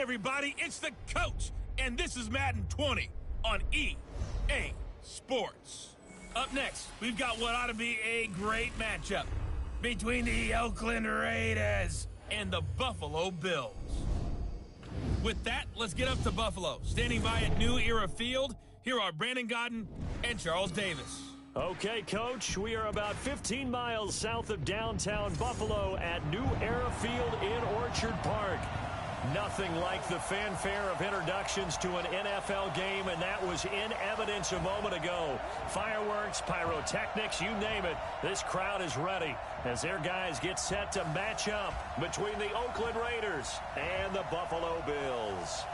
everybody, it's the coach, and this is Madden 20 on EA Sports. Up next, we've got what ought to be a great matchup between the Oakland Raiders and the Buffalo Bills. With that, let's get up to Buffalo. Standing by at New Era Field, here are Brandon Godden and Charles Davis. Okay, Coach, we are about 15 miles south of downtown Buffalo at New Era Field in Orchard Park. Nothing like the fanfare of introductions to an NFL game, and that was in evidence a moment ago. Fireworks, pyrotechnics, you name it. This crowd is ready as their guys get set to match up between the Oakland Raiders and the Buffalo Bills.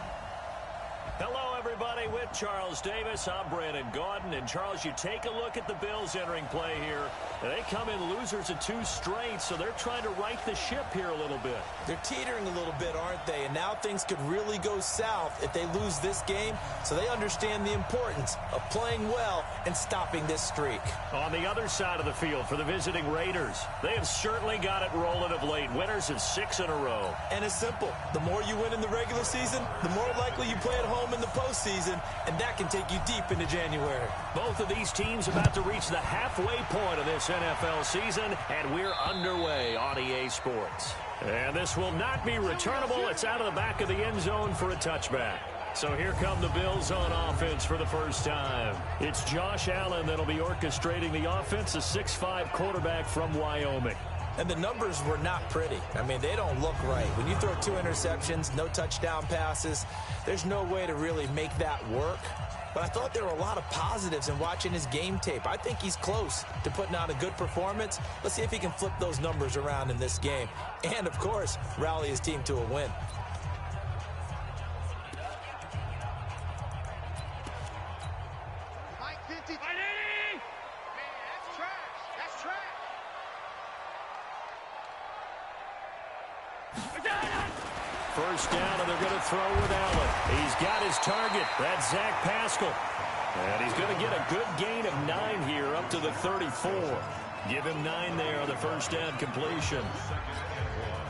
Hello, everybody. With Charles Davis, I'm Brandon Gaudin. And, Charles, you take a look at the Bills entering play here. They come in losers of 2 straight, so they're trying to right the ship here a little bit. They're teetering a little bit, aren't they? And now things could really go south if they lose this game, so they understand the importance of playing well and stopping this streak. On the other side of the field for the visiting Raiders, they have certainly got it rolling of late. Winners of 6 in a row. And it's simple. The more you win in the regular season, the more likely you play at home in the postseason, and that can take you deep into January. Both of these teams about to reach the halfway point of this NFL season, and we're underway on EA Sports. And this will not be returnable. It's out of the back of the end zone for a touchback. So here come the Bills on offense for the first time. It's Josh Allen that'll be orchestrating the offense, a 6'5" quarterback from Wyoming. And the numbers were not pretty. I mean, they don't look right. When you throw 2 interceptions, no touchdown passes, there's no way to really make that work. But I thought there were a lot of positives in watching his game tape. I think he's close to putting out a good performance. Let's see if he can flip those numbers around in this game. And, of course, rally his team to a win. First down, and they're going to throw with Allen. He's got his target. That's Zach Pascal. And he's going to get a good gain of 9 here up to the 34. Give him 9 there on the first down completion.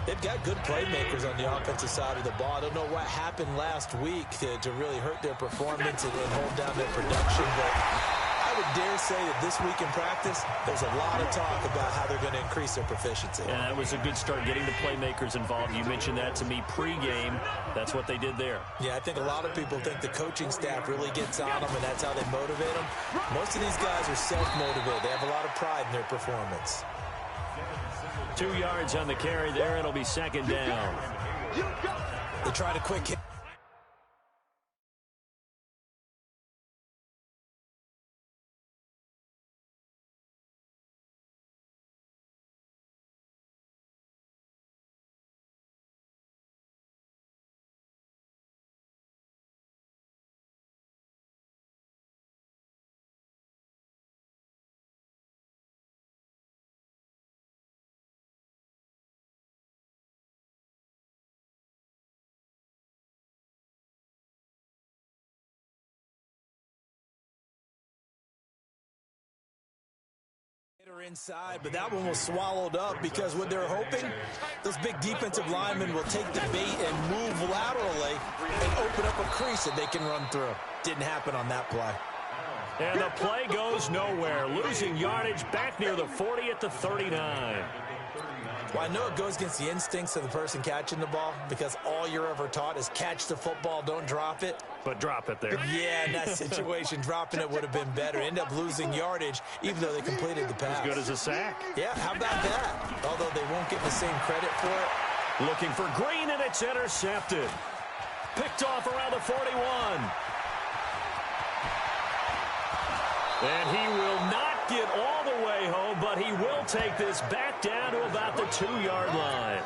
They've got good playmakers on the offensive side of the ball. I don't know what happened last week to really hurt their performance and hold down their production, but I would dare say that this week in practice, there's a lot of talk about how they're going to increase their proficiency. Yeah, that was a good start getting the playmakers involved. You mentioned that to me pregame. That's what they did there. Yeah, I think a lot of people think the coaching staff really gets on them, and that's how they motivate them. Most of these guys are self-motivated. They have a lot of pride in their performance. 2 yards on the carry there. It'll be second down. They tried a quick hit. Inside, but that one was swallowed up because what they're hoping, those big defensive linemen will take the bait and move laterally and open up a crease that they can run through. Didn't happen on that play. And the play goes nowhere, losing yardage back near the 40 at the 39. Well, I know it goes against the instincts of the person catching the ball because all you're ever taught is catch the football, don't drop it. But drop it there. Yeah, in that situation, dropping it would have been better. End up losing yardage, even though they completed the pass. As good as a sack. Yeah, how about that? Although they won't get the same credit for it. Looking for Green, and it's intercepted. Picked off around the 41. And he will not get all the way home, but he will take this back down to about the 2-yard line.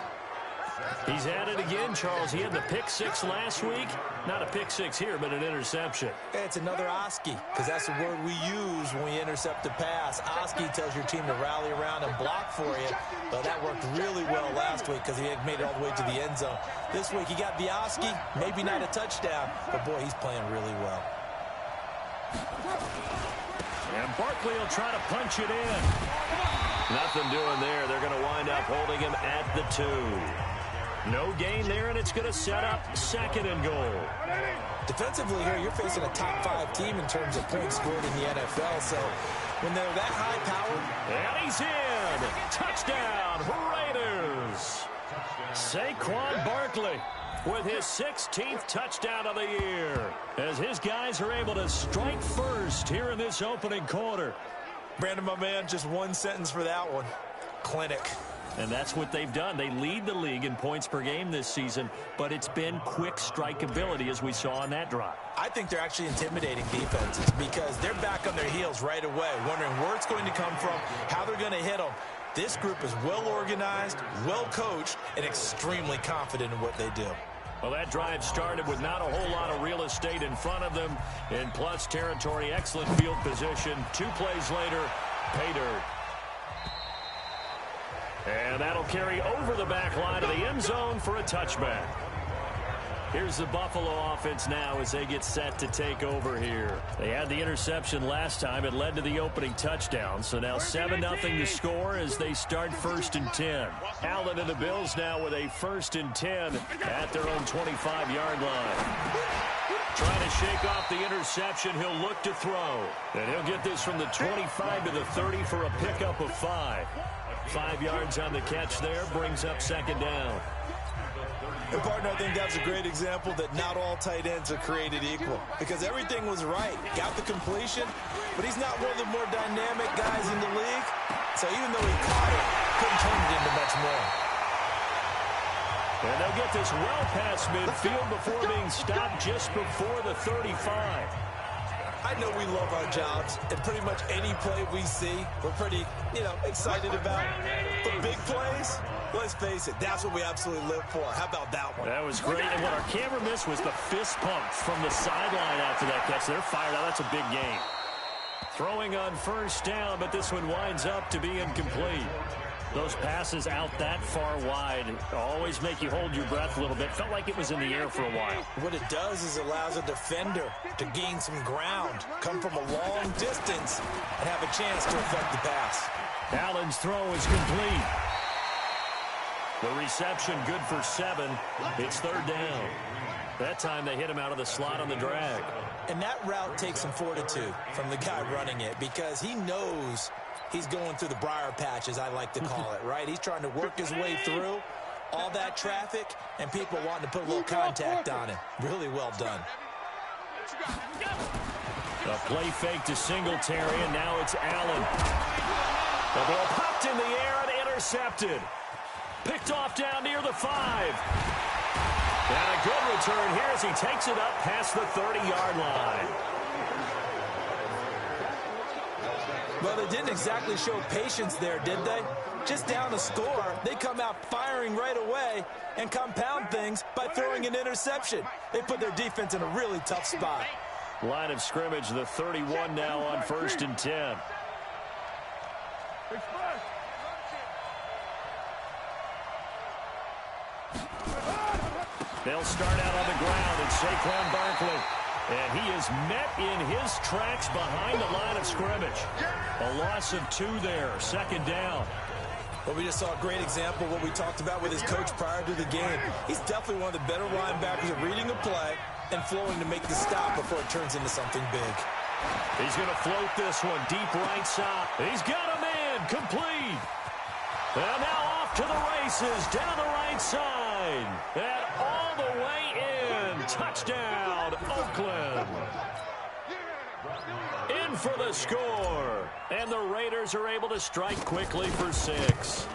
He's at it again, Charles. He had the pick 6 last week. Not a pick 6 here, but an interception. It's another Oski, because that's the word we use when we intercept a pass. Oski tells your team to rally around and block for you. But that worked really well last week because he had made it all the way to the end zone. This week he got the Oski, maybe not a touchdown, but boy, he's playing really well. And Barkley will try to punch it in. Nothing doing there. They're going to wind up holding him at the 2. No gain there, and it's going to set up 2nd and goal. Defensively here, you're facing a top 5 team in terms of points scored in the NFL, so when they're that high-powered. And he's in. Touchdown, Raiders. Saquon Barkley with his 16th touchdown of the year, as his guys are able to strike first here in this opening quarter. Brandon, my man, just one sentence for that one. Clinic. And that's what they've done. They lead the league in points per game this season, but it's been quick strike ability, as we saw on that drive. I think they're actually intimidating defenses because they're back on their heels right away, wondering where it's going to come from, how they're going to hit them. This group is well organized, well coached, and extremely confident in what they do. Well, that drive started with not a whole lot of real estate in front of them. In plus territory, excellent field position. 2 plays later, pay dirt. And that'll carry over the back line of the end zone for a touchback. Here's the Buffalo offense now as they get set to take over here. They had the interception last time. It led to the opening touchdown. So now 7-0 to score as they start 1st and 10. Allen and the Bills now with a 1st and 10 at their own 25-yard line. Trying to shake off the interception. He'll look to throw. And he'll get this from the 25 to the 30 for a pickup of 5. 5 yards on the catch there, brings up 2nd down. And, partner, I think that's a great example that not all tight ends are created equal because everything was right. Got the completion, but he's not one of the more dynamic guys in the league. So even though he caught it, couldn't turn it into much more. And they'll get this well past midfield before being stopped just before the 35. I know we love our jobs, and pretty much any play we see, we're pretty, excited about. But big plays, let's face it, that's what we absolutely live for. How about that one? That was great, and what our camera missed was the fist pump from the sideline after that catch. They're fired out. That's a big gain. Throwing on 1st down, but this one winds up to be incomplete. Those passes out that far wide always make you hold your breath a little bit. Felt like it was in the air for a while. What it does is allows a defender to gain some ground, come from a long distance, and have a chance to affect the pass. Allen's throw is complete. The reception good for 7. It's 3rd down. That time they hit him out of the slot on the drag. And that route takes some fortitude from the guy running it because he knows he's going through the briar patch, as I like to call it, right? He's trying to work his way through all that traffic and people wanting to put a little contact on him. Really well done. A play fake to Singletary, and now it's Allen. The ball popped in the air and intercepted. Picked off down near the 5. And a good return here as he takes it up past the 30-yard line. Well, they didn't exactly show patience there, did they? Just down a score, they come out firing right away and compound things by throwing an interception. They put their defense in a really tough spot. Line of scrimmage, the 31 now on 1st and 10. They'll start out on the ground, and Saquon Barkley. And he is met in his tracks behind the line of scrimmage. A loss of 2 there, 2nd down. Well, we just saw a great example of what we talked about with his coach prior to the game. He's definitely one of the better linebackers at reading a play and flowing to make the stop before it turns into something big. He's going to float this one deep right side. He's got him in, complete. And now off to the races, down the right side. And all the way in. Touchdown, Oakland. In for the score. And the Raiders are able to strike quickly for 6.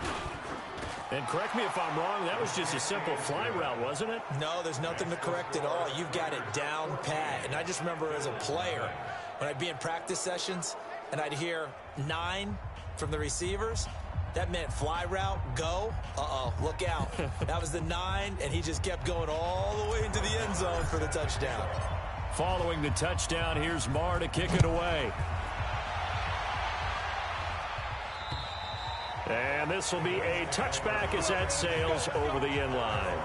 And correct me if I'm wrong, that was just a simple fly route, wasn't it? No, there's nothing to correct at all. You've got it down pat. And I just remember as a player, when I'd be in practice sessions and I'd hear 9 from the receivers, that meant fly route, go. Uh-oh, look out. That was the 9, and he just kept going all the way into the end zone for the touchdown. Following the touchdown, here's Marr to kick it away. And this will be a touchback as that sails over the end line.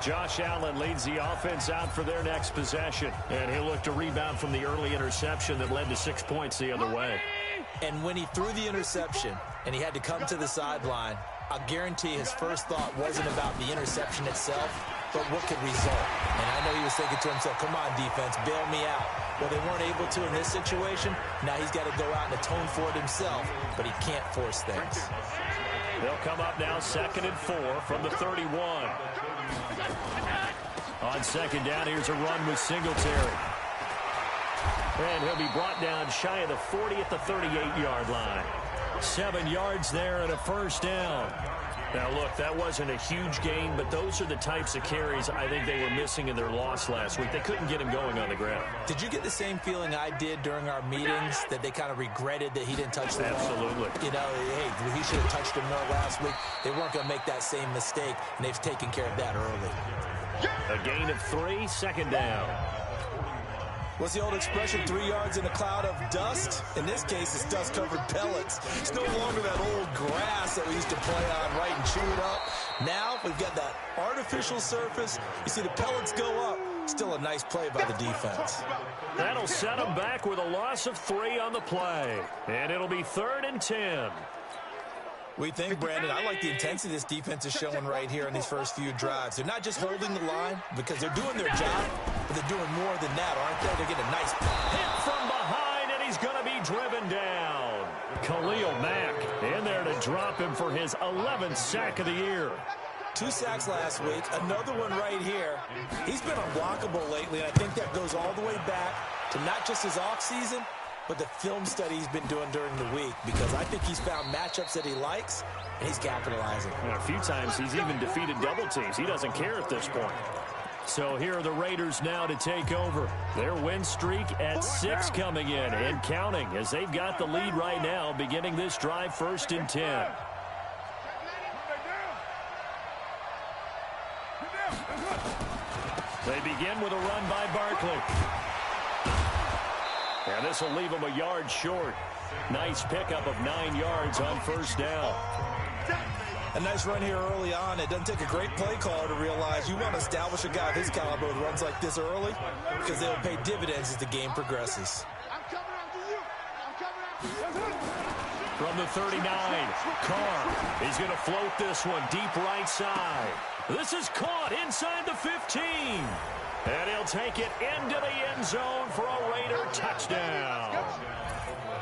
Josh Allen leads the offense out for their next possession. And he'll look to rebound from the early interception that led to 6 points the other way. And when he threw the interception and he had to come to the sideline, I'll guarantee his first thought wasn't about the interception itself, but what could result. And I know he was thinking to himself, come on, defense, bail me out. Well, they weren't able to in this situation. Now he's got to go out and atone for it himself, but he can't force things. They'll come up now 2nd and 4 from the 31. On second down, here's a run with Singletary. And he'll be brought down shy of the 40 at the 38-yard line. 7 yards there and a first down. Now, look, that wasn't a huge gain, but those are the types of carries I think they were missing in their loss last week. They couldn't get him going on the ground. Did you get the same feeling I did during our meetings, that they kind of regretted that he didn't touch the ball? Absolutely. You know, hey, he should have touched him more last week. They weren't going to make that same mistake, and they've taken care of that early. A gain of 3, second down. What's the old expression, 3 yards in a cloud of dust? In this case, it's dust-covered pellets. It's no longer that old grass that we used to play on, right, and chew it up. Now we've got that artificial surface. You see the pellets go up. Still a nice play by the defense. That'll set them back with a loss of 3 on the play. And it'll be 3rd and 10. We think, Brandon, I like the intensity this defense is showing right here in these first few drives. They're not just holding the line because they're doing their job, but they're doing more than that, aren't they? They're getting a nice hit from behind, and he's going to be driven down. Khalil Mack in there to drop him for his 11th sack of the year. 2 sacks last week, another one right here. He's been unblockable lately, and I think that goes all the way back to not just his offseason, but the film study he's been doing during the week, because I think he's found matchups that he likes, and he's capitalizing. And a few times he's even defeated double teams. He doesn't care at this point. So here are the Raiders now to take over. Their win streak at 6 coming in and counting, as they've got the lead right now, beginning this drive 1st and 10. They begin with a run by Barkley. And this will leave him a yard short. Nice pickup of 9 yards on first down. A nice run here early on. It doesn't take a great play caller to realize you want to establish a guy of his caliber who runs like this early, because they'll pay dividends as the game progresses. From the 39, Carr is going to float this one deep right side. This is caught inside the 15. And he'll take it into the end zone for a Raider touchdown.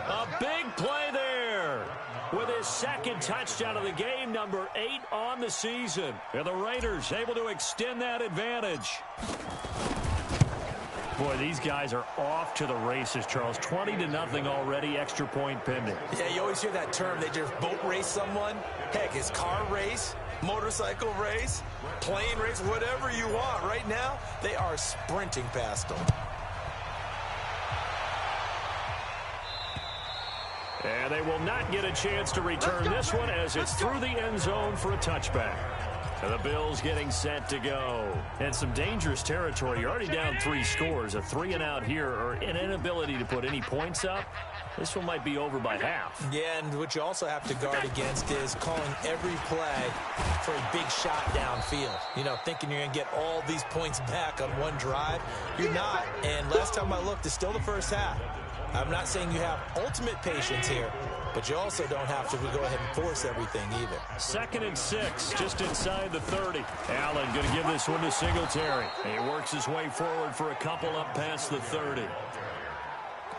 A big play there with his 2nd touchdown of the game, number 8 on the season. And the Raiders able to extend that advantage. Boy, these guys are off to the races, Charles. 20-0 already, extra point pending. Yeah, you always hear that term. They just boat race someone. Heck, it's car race, motorcycle race, plane race, whatever you want. Right now, they are sprinting past them. And they will not get a chance to return this one, as it's through the end zone for a touchback. And the Bills getting set to go. And some dangerous territory. You're already down 3 scores. A 3-and-out here, or an inability to put any points up. This one might be over by half. Yeah, and what you also have to guard against is calling every play for a big shot downfield. You know, thinking you're going to get all these points back on one drive. You're not. And last time I looked, it's still the first half. I'm not saying you have ultimate patience here, but you also don't have to go ahead and force everything either. 2nd and 6, just inside the 30. Allen going to give this one to Singletary. He works his way forward for a couple up past the 30.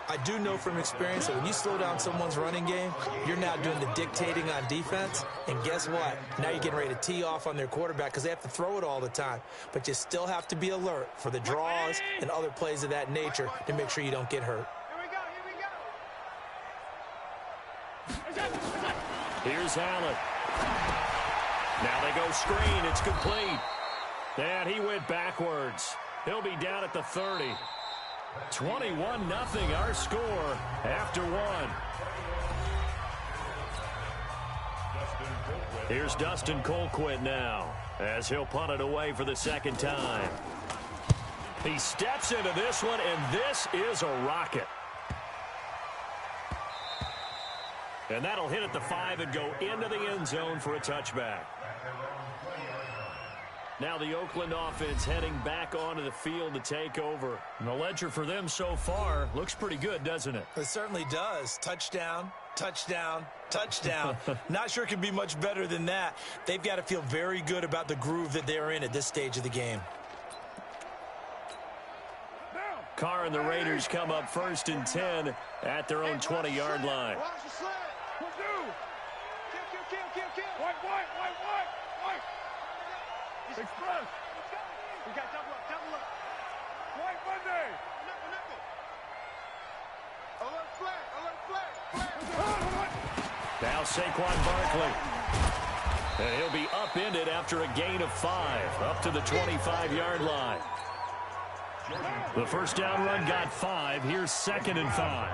I do know from experience that when you slow down someone's running game, you're now doing the dictating on defense. And guess what? Now you're getting ready to tee off on their quarterback because they have to throw it all the time. But you still have to be alert for the draws and other plays of that nature to make sure you don't get hurt. Here's Allen. Now they go screen. It's complete. And he went backwards. He'll be down at the 30. 21-0 our score after 1. Here's Dustin Colquitt now, as he'll punt it away for the 2nd time. He steps into this one, and this is a rocket. And that'll hit at the 5 and go into the end zone for a touchback. Now the Oakland offense heading back onto the field to take over. And the ledger for them so far looks pretty good, doesn't it? It certainly does. Touchdown, touchdown, touchdown. Not sure it could be much better than that. They've got to feel very good about the groove that they're in at this stage of the game. Carr and the Raiders come up 1st and 10 at their own 20-yard line. Now Saquon Barkley. And he'll be upended after a gain of 5, up to the 25-yard line. The first down run got 5. Here's 2nd and 5.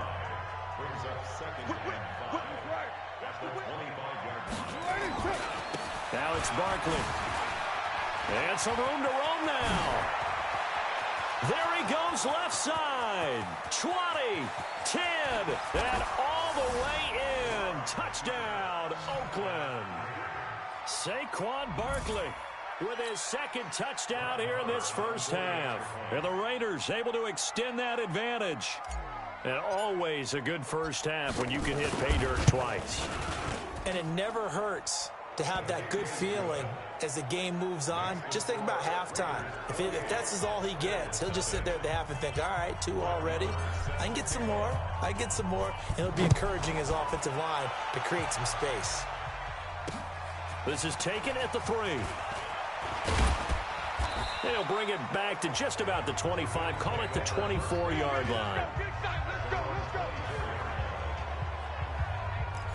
Now it's Barkley. And some room to roam now. There he goes left side. 20, 10, and all the way in. Touchdown, Oakland. Saquon Barkley with his 2nd touchdown here in this first half. And the Raiders able to extend that advantage. And always a good first half when you can hit pay dirt twice. And it never hurts to have that good feeling as the game moves on. Just think about halftime. If that's all he gets, he'll just sit there at the half and think, all right, 2 already. I can get some more. I can get some more. And it'll be encouraging his offensive line to create some space. This is taken at the 3. They'll bring it back to just about the 25. Call it the 24-yard line.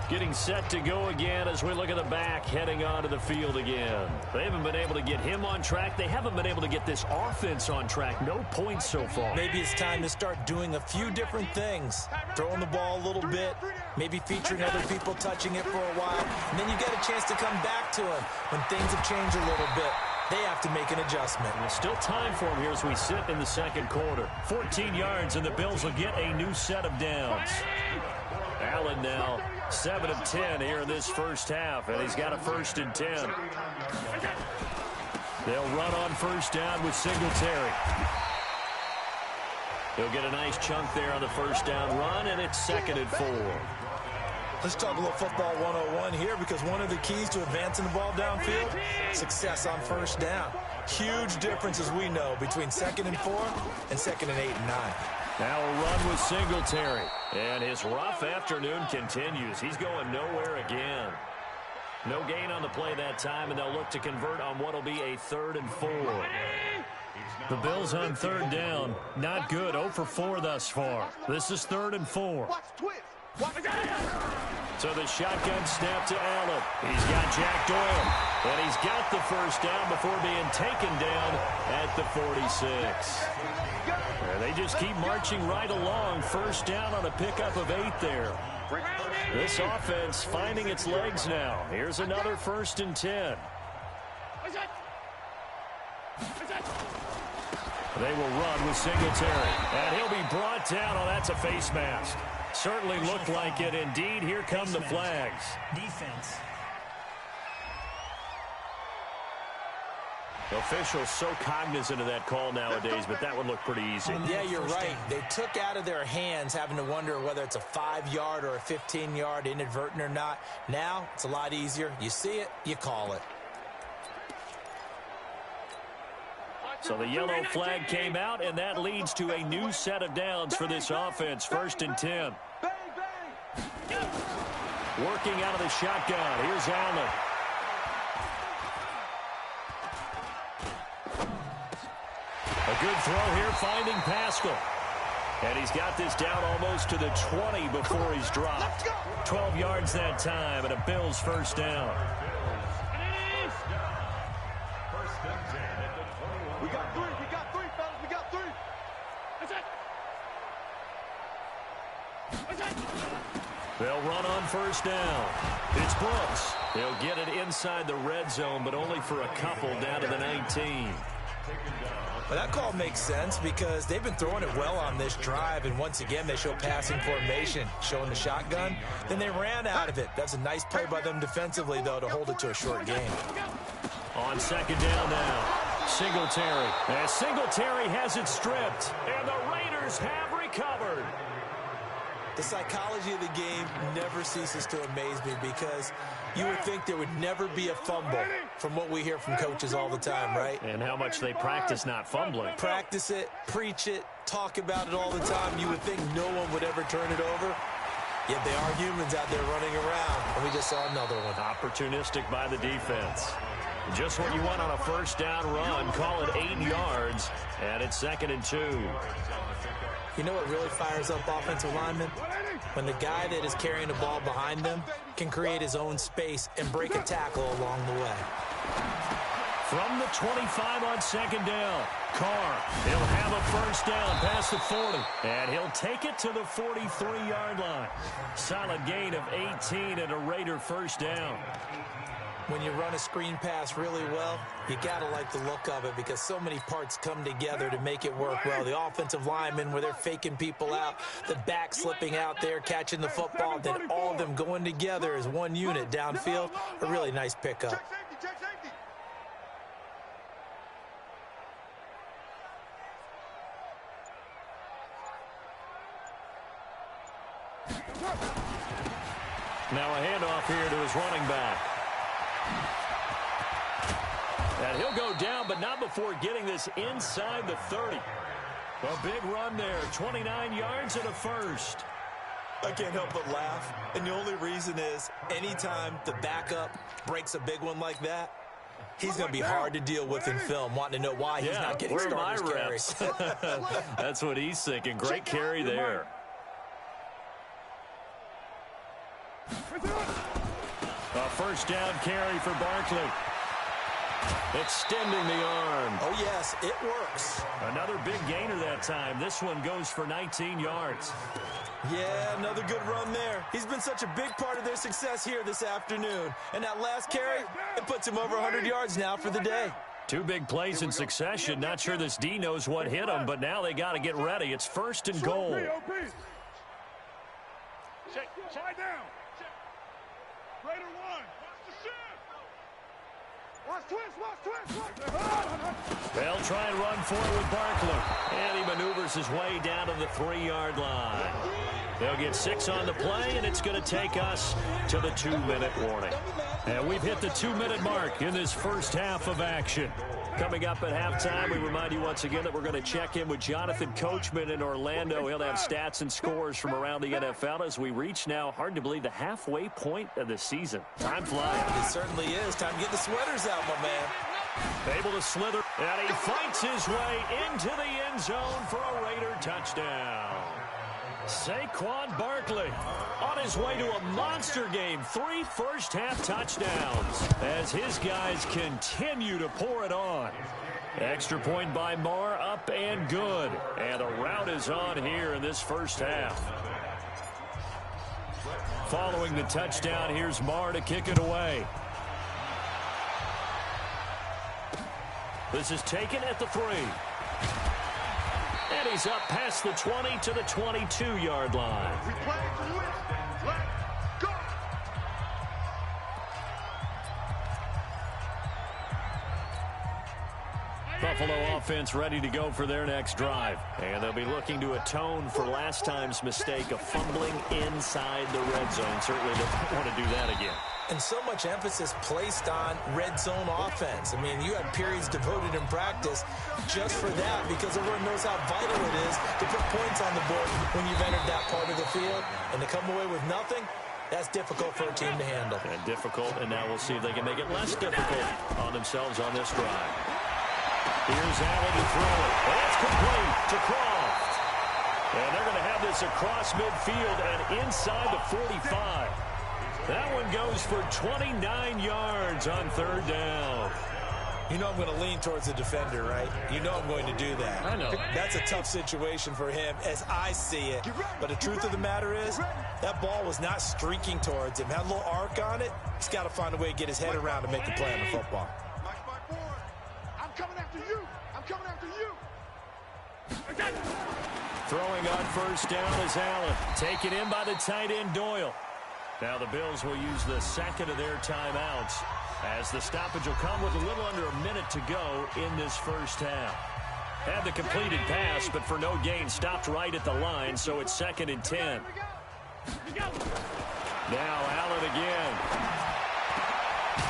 Getting set to go again as we look at the back heading onto the field again. They haven't been able to get him on track. They haven't been able to get this offense on track. No points so far. Maybe it's time to start doing a few different things. Throwing the ball a little bit, maybe featuring other people touching it for a while. And then you get a chance to come back to him when things have changed a little bit. They have to make an adjustment. And there's still time for him here as we sit in the second quarter. 14 yards, and the Bills will get a new set of downs. Allen now 7 of 10 here in this first half, and he's got a 1st and 10. They'll run on first down with Singletary. He'll get a nice chunk there on the first down run, and it's 2nd and 4. Let's talk a little football 101 here, because one of the keys to advancing the ball downfield, success on first down. Huge difference, as we know, between 2nd and 4 and 2nd and 8 and 9. Now a run with Singletary. And his rough afternoon continues. He's going nowhere again. No gain on the play that time, and they'll look to convert on what will be a 3rd and 4. The Bills on 3rd down. Not good. 0 for 4 thus far. This is 3rd and 4. So the shotgun snap to Allen. He's got Jack Doyle. And he's got the first down before being taken down at the 46. And they just keep marching right along. First down on a pickup of 8 there. This offense finding its legs now. Here's another 1st and 10. They will run with Singletary. And he'll be brought down. Oh, that's a face mask. Certainly looked like it. Indeed, here come the flags. Defense. Officials so cognizant of that call nowadays, but that would look pretty easy. Yeah, you're right. They took out of their hands having to wonder whether it's a 5-yard or a 15-yard, inadvertent or not. Now, it's a lot easier. You see it, you call it. So the yellow flag came out, and that leads to a new set of downs for this offense. 1st and 10. Working out of the shotgun. Here's Allen. A good throw here, finding Pascal. And he's got this down almost to the 20 before he's dropped. 12 yards that time, and a Bills first down. We got three, fellas, we got 3. They'll run on first down. It's Brooks. They'll get it inside the red zone, but only for a couple down to the 19. Well, that call makes sense because they've been throwing it well on this drive, and once again they show passing formation, showing the shotgun. Then they ran out of it. That's a nice play by them defensively, though, to hold it to a short game. On second down now, Singletary. As Singletary has it stripped, and the Raiders have recovered. The psychology of the game never ceases to amaze me because you would think there would never be a fumble from what we hear from coaches all the time, right? And how much they practice not fumbling. Practice it, preach it, talk about it all the time. You would think no one would ever turn it over. Yet they are humans out there running around, and we just saw another one. Opportunistic by the defense. Just what you want on a first down run. Call it 8 yards, and it's 2nd and 2. You know what really fires up offensive linemen? When the guy that is carrying the ball behind them can create his own space and break a tackle along the way. From the 25 on 2nd down, Carr, he'll have a first down past the 40, and he'll take it to the 43-yard line. Solid gain of 18 and a Raider first down. When you run a screen pass really well, you got to like the look of it because so many parts come together to make it work well. The offensive linemen where they're faking people out, the back slipping out there, catching the football, then all of them going together as one unit downfield. A really nice pickup. Now a handoff here to his running back. And he'll go down, but not before getting this inside the 30. A big run there, 29 yards and a first. I can't help but laugh, and the only reason is anytime the backup breaks a big one like that, he's going to be hard to deal with in film, wanting to know why he's not getting starters carries. That's what he's thinking. Great carry there. A first down carry for Barkley. Extending the arm. Oh, yes, it works. Another big gainer that time. This one goes for 19 yards. Yeah, another good run there. He's been such a big part of their success here this afternoon. And that last carry, it puts him over 100 yards now for the day. 2 big plays in succession. Not sure this D knows what hit him, but now they got to get ready. It's 1st and goal. Check down. Raider 1. Watch the shift. Watch twist. They'll try and run for it with Barkley. And he maneuvers his way down to the 3-yard line. They'll get 6 on the play, and it's going to take us to the 2-minute warning. And we've hit the 2-minute mark in this first half of action. Coming up at halftime, we remind you once again that we're going to check in with Jonathan Coachman in Orlando. He'll have stats and scores from around the NFL as we reach now, hard to believe, the halfway point of the season. Time flies. It certainly is. Time to get the sweaters out, my man. Able to slither, and he fights his way into the end zone for a Raider touchdown. Saquon Barkley on his way to a monster game. 3 first-half touchdowns as his guys continue to pour it on. Extra point by Marr, up and good. And the route is on here in this first half. Following the touchdown, here's Marr to kick it away. This is taken at the 3. And he's up past the 20 to the 22-yard line. We play to win. Let's go. Buffalo offense ready to go for their next drive. And they'll be looking to atone for last time's mistake of fumbling inside the red zone. Certainly they don't want to do that again. And so much emphasis placed on red zone offense. I mean, you had periods devoted in practice just for that because everyone knows how vital it is to put points on the board when you've entered that part of the field. And to come away with nothing, that's difficult for a team to handle. And difficult, and now we'll see if they can make it less difficult on themselves on this drive. Here's Allen to throw it. And it's complete to Croft. And they're going to have this across midfield and inside the 45. That one goes for 29 yards on 3rd down. You know I'm going to lean towards the defender, right? You know I'm going to do that. I know. That's a tough situation for him as I see it. But the truth of the matter is, that ball was not streaking towards him. Had a little arc on it. He's got to find a way to get his head around to make the play on the football. I'm coming after you. I'm coming after you. Throwing on first down is Allen. Taken in by the tight end Doyle. Now the Bills will use the second of their timeouts as the stoppage will come with a little under a minute to go in this first half. Had the completed pass, but for no gain, stopped right at the line, so it's 2nd and 10. Now Allen again.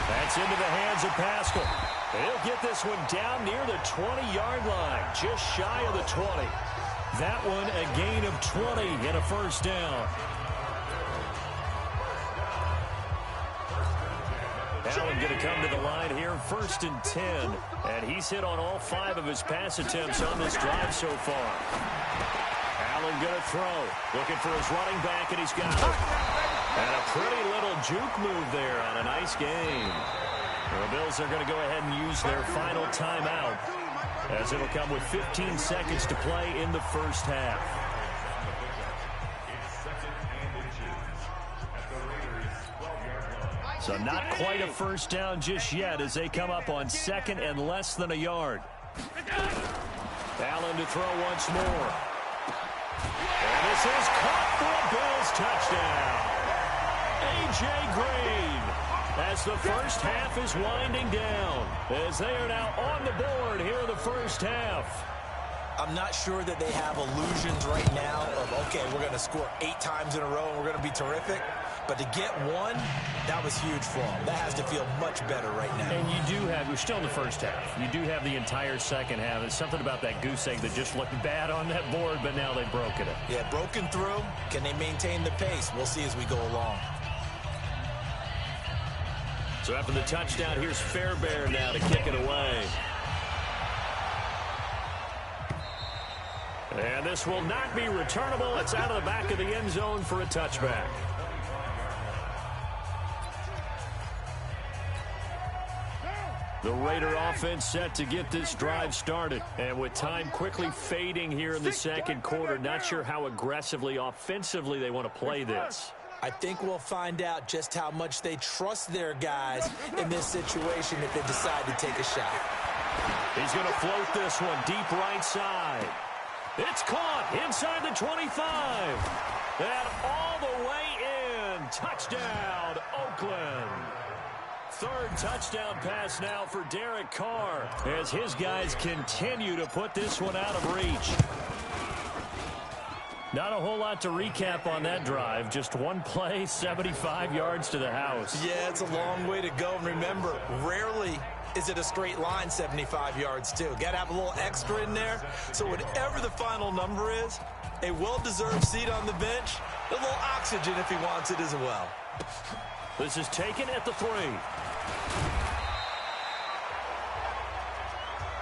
That's into the hands of Pascal. He'll get this one down near the 20-yard line, just shy of the 20. That one a gain of 20 and a first down. Allen going to come to the line here, 1st and 10. And he's hit on all 5 of his pass attempts on this drive so far. Allen going to throw. Looking for his running back, and he's got it. And a pretty little juke move there on a nice game. The Bills are going to go ahead and use their final timeout, as it'll come with 15 seconds to play in the first half. So not quite a first down just yet as they come up on 2nd and less than a yard. Allen to throw once more. And this is caught for a Bills touchdown. A.J. Green, as the first half is winding down, as they are now on the board here in the first half. I'm not sure that they have illusions right now of, okay, we're going to score 8 times in a row and we're going to be terrific. But to get one, that was huge for them. That has to feel much better right now. And you do have, we're still in the first half. You do have the entire second half. It's something about that goose egg that just looked bad on that board, but now they've broken it. Yeah, broken through. Can they maintain the pace? We'll see as we go along. So after the touchdown, here's Fairbairn now to kick it away. And this will not be returnable. It's out of the back of the end zone for a touchback. The Raider offense set to get this drive started. And with time quickly fading here in the second quarter, not sure how aggressively, offensively they want to play this. I think we'll find out just how much they trust their guys in this situation if they decide to take a shot. He's going to float this one deep right side. It's caught inside the 25. And all the way in. Touchdown, Oakland. 3rd touchdown pass now for Derek Carr as his guys continue to put this one out of reach. Not a whole lot to recap on that drive. Just one play, 75 yards to the house. Yeah, it's a long way to go. And remember, rarely is it a straight line 75 yards, too. Got to have a little extra in there. So whatever the final number is, a well-deserved seat on the bench, a little oxygen if he wants it as well. This is taken at the 3.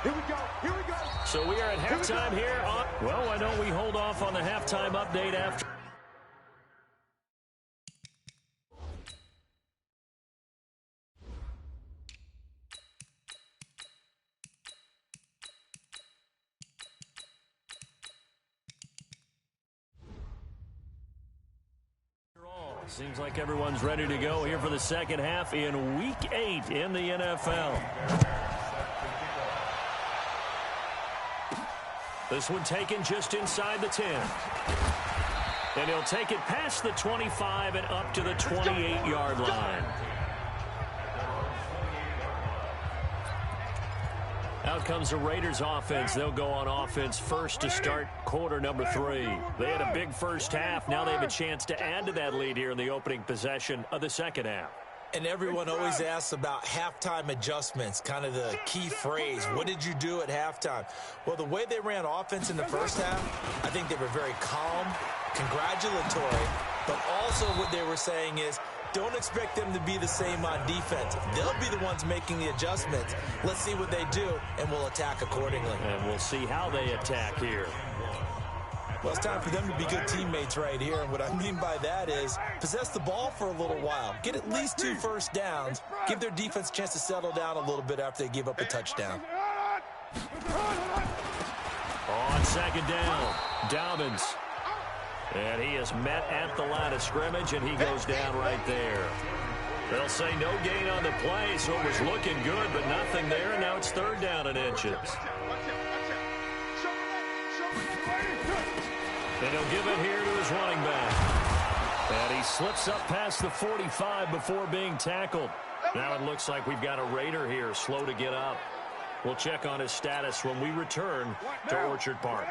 Here we go. Here we go. So we are at halftime here. Well, why don't we hold off on the halftime update after? Seems like everyone's ready to go here for the second half in Week 8 in the NFL. This one taken just inside the 10. And he'll take it past the 25 and up to the 28-yard line. Out comes the Raiders offense. They'll go on offense first to start quarter number 3. They had a big first half. Now they have a chance to add to that lead here in the opening possession of the second half. And everyone always asks about halftime adjustments, kind of the key phrase. What did you do at halftime? Well, the way they ran offense in the first half, I think they were very calm, congratulatory, but also what they were saying is, don't expect them to be the same on defense. They'll be the ones making the adjustments. Let's see what they do, and we'll attack accordingly. And we'll see how they attack here. Well, it's time for them to be good teammates right here. And what I mean by that is possess the ball for a little while. Get at least 2 first downs. Give their defense a chance to settle down a little bit after they give up a touchdown. On second down, Dobbins. And he is met at the line of scrimmage, and he goes down right there. They'll say no gain on the play, so it was looking good, but nothing there, and now it's 3rd down and inches. And he'll give it here to his running back. And he slips up past the 45 before being tackled. Now it looks like we've got a Raider here, slow to get up. We'll check on his status when we return to Orchard Park.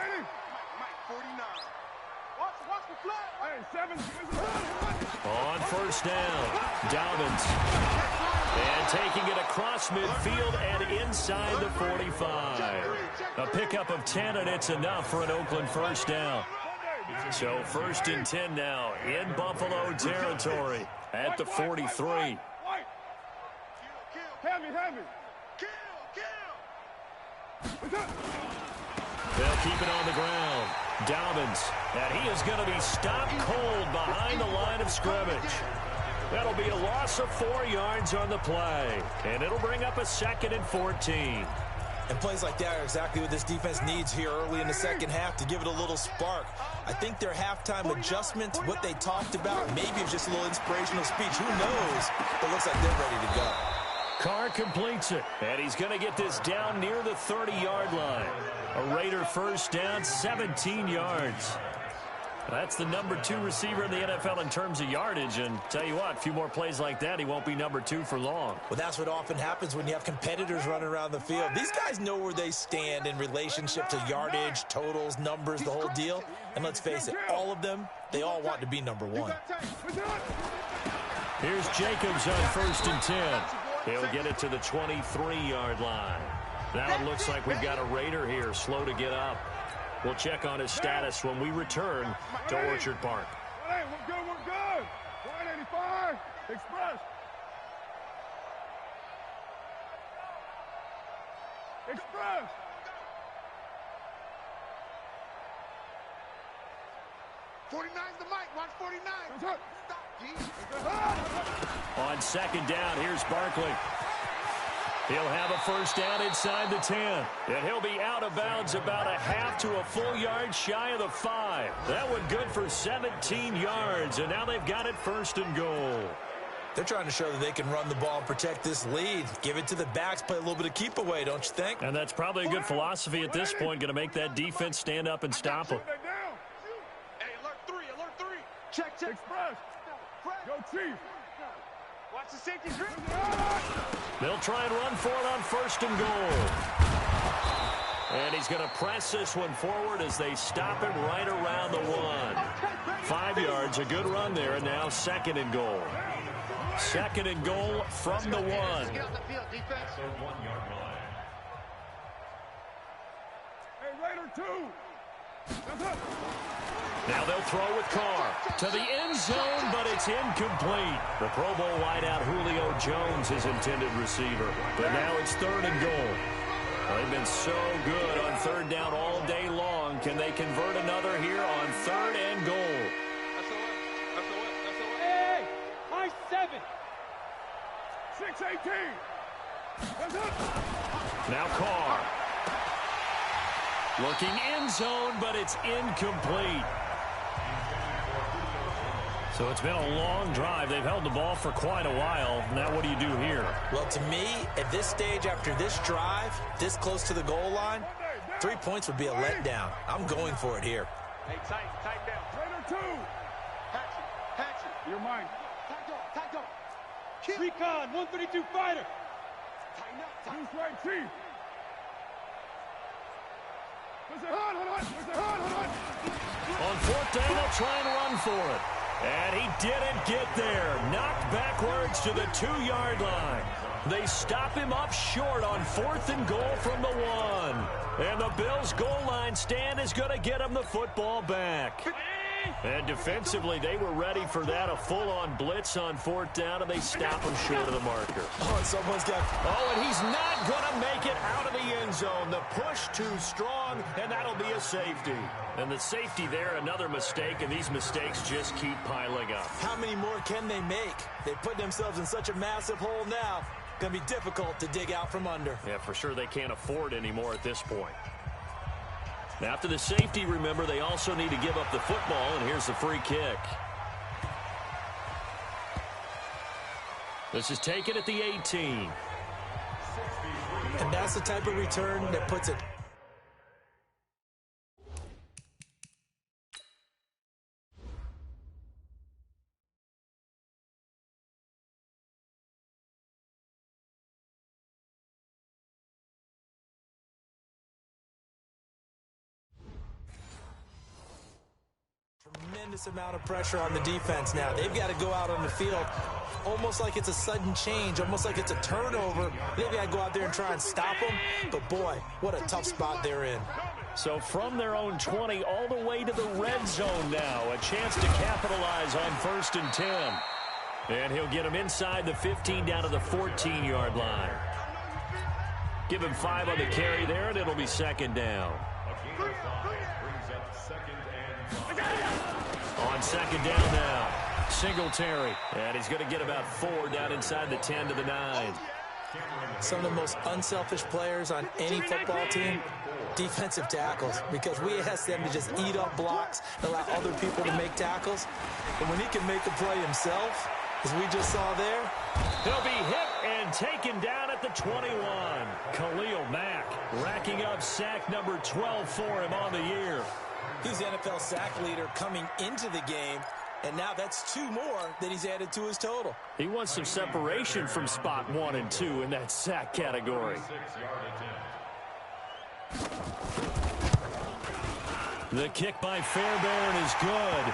On first down, Dobbins. And taking it across midfield and inside the 45. A pickup of 10, and it's enough for an Oakland first down. So 1st and 10 now in Buffalo territory at the 43. They'll keep it on the ground. Dobbins, and he is going to be stopped cold behind the line of scrimmage. That'll be a loss of 4 yards on the play, and it'll bring up a 2nd and 14. And plays like that are exactly what this defense needs here early in the second half to give it a little spark. I think their halftime adjustments, what they talked about, maybe it was just a little inspirational speech. Who knows? But it looks like they're ready to go. Carr completes it, and he's going to get this down near the 30-yard line. A Raider first down, 17 yards. That's the number 2 receiver in the NFL in terms of yardage, and tell you what, a few more plays like that, he won't be number 2 for long. Well, that's what often happens when you have competitors running around the field. These guys know where they stand in relationship to yardage, totals, numbers, the whole deal. And let's face it, all of them, they all want to be number 1. Here's Jacobs on 1st and 10. He'll get it to the 23-yard line. Now it looks like we've got a Raider here, slow to get up. We'll check on his status when we return to Orchard Park. Hey, we're good. 185, express. Express. '49's the mic. Watch 49. On 2nd down, here's Barkley. He'll have a first down inside the 10. And he'll be out of bounds about a half to a full yard shy of the 5. That one good for 17 yards. And now they've got it 1st and goal. They're trying to show that they can run the ball and protect this lead. Give it to the backs, play a little bit of keep away, don't you think? And that's probably a good philosophy at this point. Going to make that defense stand up and stop them. Hey, alert 3. Check. Express. Go, Chief. Watch the safety. They'll try and run for it on 1st and goal. And he's going to press this one forward as they stop him right around the 1. 5 yards, a good run there, and now 2nd and goal. 2nd and goal from the 1. Get off the field, defense. Hey, Raider 2. Now they'll throw with Carr to the end zone, but it's incomplete. The Pro Bowl wideout Julio Jones, his intended receiver. But now it's 3rd and goal. They've been so good on 3rd down all day long. Can they convert another here on 3rd and goal? Hey, high 7. 6-18. Now Carr. Looking end zone, but it's incomplete. So it's been a long drive. They've held the ball for quite a while. Now what do you do here? Well, to me, at this stage, after this drive, this close to the goal line, 3 points would be a letdown. I'm going for it here. Hey, tight down. Raider 2. Hatchet. You're mine. Tight dog. Recon, 132 fighter. Tighten up. Who's right, Chief? On 4th down, they'll try and run for it. And he didn't get there. Knocked backwards to the 2-yard line. They stop him up short on 4th and goal from the 1. And the Bills' goal line stand is going to get him the football back. And defensively, they were ready for that, a full-on blitz on 4th down, and they stop him short of the marker. Oh, and someone's got... Oh, and he's not going to make it out of the end zone. The push too strong, and that'll be a safety. And the safety there, another mistake, and these mistakes just keep piling up. How many more can they make? They put themselves in such a massive hole now. Going to be difficult to dig out from under. Yeah, for sure they can't afford anymore at this point. After the safety, remember, they also need to give up the football, and here's the free kick. This is taken at the 18. And that's the type of return that puts it. tremendous amount of pressure on the defense now. They've got to go out on the field almost like it's a sudden change, almost like it's a turnover. They've got to go out there and try and stop them. But, boy, what a tough spot they're in. So from their own 20 all the way to the red zone now. A chance to capitalize on 1st and 10. And he'll get him inside the 15 down to the 14-yard line. Give him 5 on the carry there, and it'll be 2nd down. On 2nd down now, Singletary. And he's going to get about 4 down inside the 10 to the 9. Some of the most unselfish players on any football team, defensive tackles, because we ask them to just eat up blocks and allow other people to make tackles. And when he can make a play himself, as we just saw there, he'll be hit and taken down at the 21. Khalil Mack racking up sack number 12 for him on the year. He's the NFL sack leader coming into the game, and now that's 2 more that he's added to his total. He wants some separation from spot 1 and 2 in that sack category. The kick by Fairbairn is good.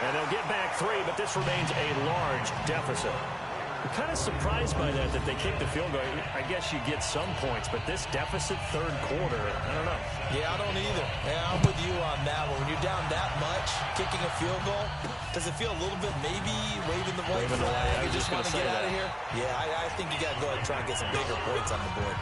And they'll get back 3, but this remains a large deficit. I'm kind of surprised by that they kicked the field goal. I guess you get some points, but this deficit 3rd quarter, I don't know. Yeah, I don't either. Yeah, I'm with you on that one. When you're down that much, kicking a field goal, does it feel a little bit maybe waving the white flag? You just want to get out of here? Yeah, I think you got to go ahead and try and get some bigger points on the board.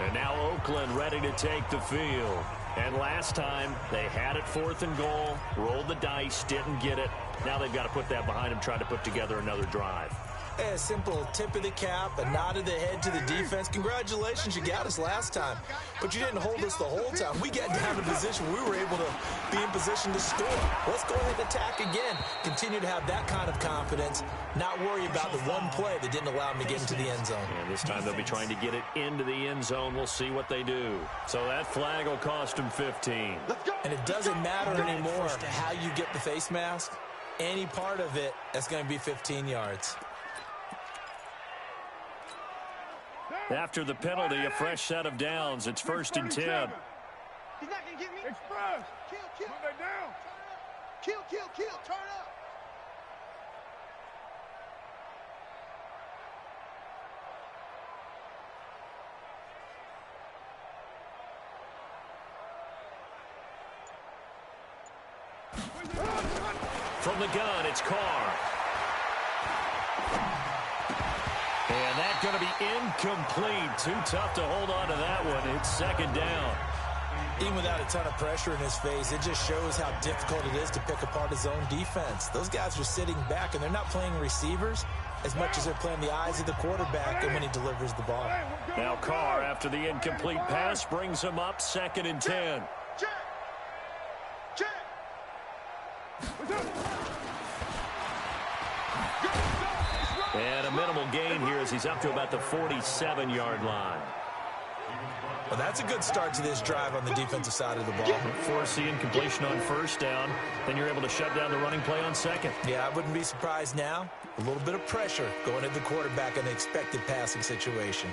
And now Oakland ready to take the field. And last time, they had it 4th and goal, rolled the dice, didn't get it. Now they've got to put that behind them, try to put together another drive. A simple tip of the cap, a nod of the head to the defense. Congratulations, you got us last time. But you didn't hold us the whole time. We got down to position where we were able to be in position to score. Let's go ahead and attack again. Continue to have that kind of confidence. Not worry about the one play that didn't allow them to get into the end zone. And this time they'll be trying to get it into the end zone. We'll see what they do. So that flag will cost them 15. And it doesn't matter anymore how you get the face mask. Any part of it, that's going to be 15 yards. After the penalty, a fresh set of downs. It's 1st and 10. He's not going to get me. Express. Kill. Put that down. Kill. Turn up. From the gun, it's Carr. And that's going to be incomplete. Too tough to hold on to that one. It's 2nd down. Even without a ton of pressure in his face, it just shows how difficult it is to pick apart his own defense. Those guys are sitting back, and they're not playing receivers as much as they're playing the eyes of the quarterback and when he delivers the ball. Now Carr, after the incomplete pass, brings him up 2nd and 10. And a minimal gain here as he's up to about the 47-yard line. Well, that's a good start to this drive on the defensive side of the ball. Force the incompletion on 1st down. Then you're able to shut down the running play on 2nd. Yeah, I wouldn't be surprised now. A little bit of pressure going at the quarterback in an expected passing situation.